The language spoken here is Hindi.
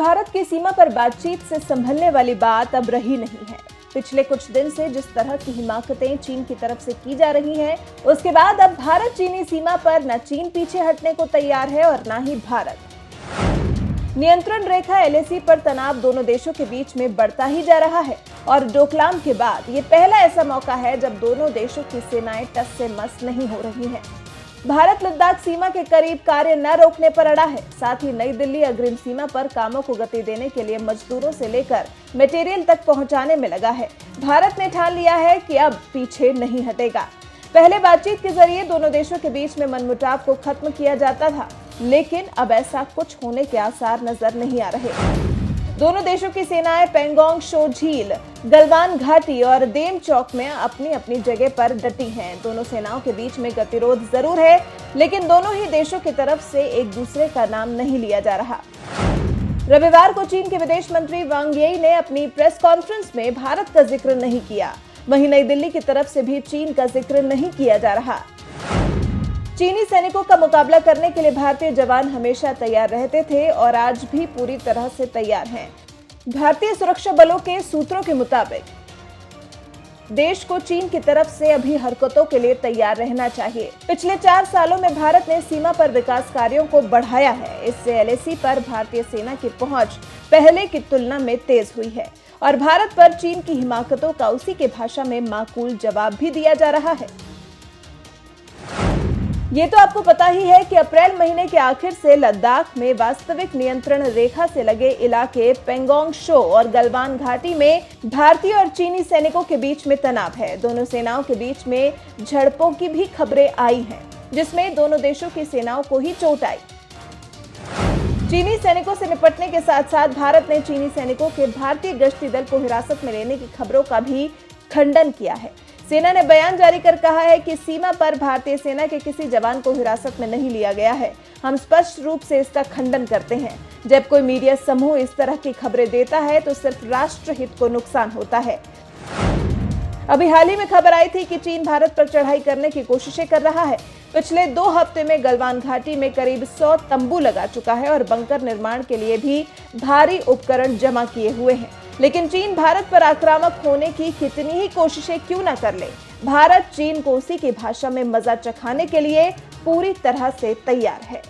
भारत की सीमा पर बातचीत से संभलने वाली बात अब रही नहीं है। पिछले कुछ दिन से जिस तरह की हिमाकतें चीन की तरफ से की जा रही हैं, उसके बाद अब भारत चीनी सीमा पर न चीन पीछे हटने को तैयार है और न ही भारत। नियंत्रण रेखा एलएसी पर तनाव दोनों देशों के बीच में बढ़ता ही जा रहा है और डोकलाम के बाद ये पहला ऐसा मौका है जब दोनों देशों की सेनाएं टस से मस नहीं हो रही हैं। भारत लद्दाख सीमा के करीब कार्य न रोकने पर अड़ा है। साथ ही नई दिल्ली अग्रिम सीमा पर कामों को गति देने के लिए मजदूरों से लेकर मटेरियल तक पहुंचाने में लगा है। भारत ने ठान लिया है कि अब पीछे नहीं हटेगा। पहले बातचीत के जरिए दोनों देशों के बीच में मनमुटाव को खत्म किया जाता था, लेकिन अब ऐसा कुछ होने के आसार नजर नहीं आ रहे। दोनों देशों की सेनाएं पेंगोंग शो झील, गलवान घाटी और देम चौक में अपनी अपनी जगह पर डटी हैं। दोनों सेनाओं के बीच में गतिरोध जरूर है, लेकिन दोनों ही देशों की तरफ से एक दूसरे का नाम नहीं लिया जा रहा। रविवार को चीन के विदेश मंत्री वांग यी ने अपनी प्रेस कॉन्फ्रेंस में भारत का जिक्र नहीं किया। वहीं नई दिल्ली की तरफ से भी चीन का जिक्र नहीं किया जा रहा। चीनी सैनिकों का मुकाबला करने के लिए भारतीय जवान हमेशा तैयार रहते थे और आज भी पूरी तरह से तैयार हैं। भारतीय सुरक्षा बलों के सूत्रों के मुताबिक देश को चीन की तरफ से अभी हरकतों के लिए तैयार रहना चाहिए। पिछले 4 सालों में भारत ने सीमा पर विकास कार्यों को बढ़ाया है। इससे एलएसी पर भारतीय सेना की पहुंच पहले की तुलना में तेज हुई है और भारत पर चीन की हिमाकतों का उसी के भाषा में माकूल जवाब भी दिया जा रहा है। ये तो आपको पता ही है कि अप्रैल महीने के आखिर से लद्दाख में वास्तविक नियंत्रण रेखा से लगे इलाके पेंगोंग शो और गलवान घाटी में भारतीय और चीनी सैनिकों के बीच में तनाव है। दोनों सेनाओं के बीच में झड़पों की भी खबरें आई हैं, जिसमें दोनों देशों की सेनाओं को ही चोट आई। चीनी सैनिकों से निपटने के साथ साथ भारत ने चीनी सैनिकों के भारतीय गश्ती दल को हिरासत में लेने की खबरों का भी खंडन किया है। सेना ने बयान जारी कर कहा है कि सीमा पर भारतीय सेना के किसी जवान को हिरासत में नहीं लिया गया है। हम स्पष्ट रूप से इसका खंडन करते हैं। जब कोई मीडिया समूह इस तरह की खबरें देता है तो सिर्फ राष्ट्र हित को नुकसान होता है। अभी हाल ही में खबर आई थी कि चीन भारत पर चढ़ाई करने की कोशिशें कर रहा है। पिछले 2 हफ्ते में गलवान घाटी में करीब 100 तंबू लगा चुका है और बंकर निर्माण के लिए भी भारी उपकरण जमा किए हुए हैं। लेकिन चीन भारत पर आक्रामक होने की कितनी ही कोशिशें क्यों न कर ले, भारत चीन को उसी की भाषा में मजा चखाने के लिए पूरी तरह से तैयार है।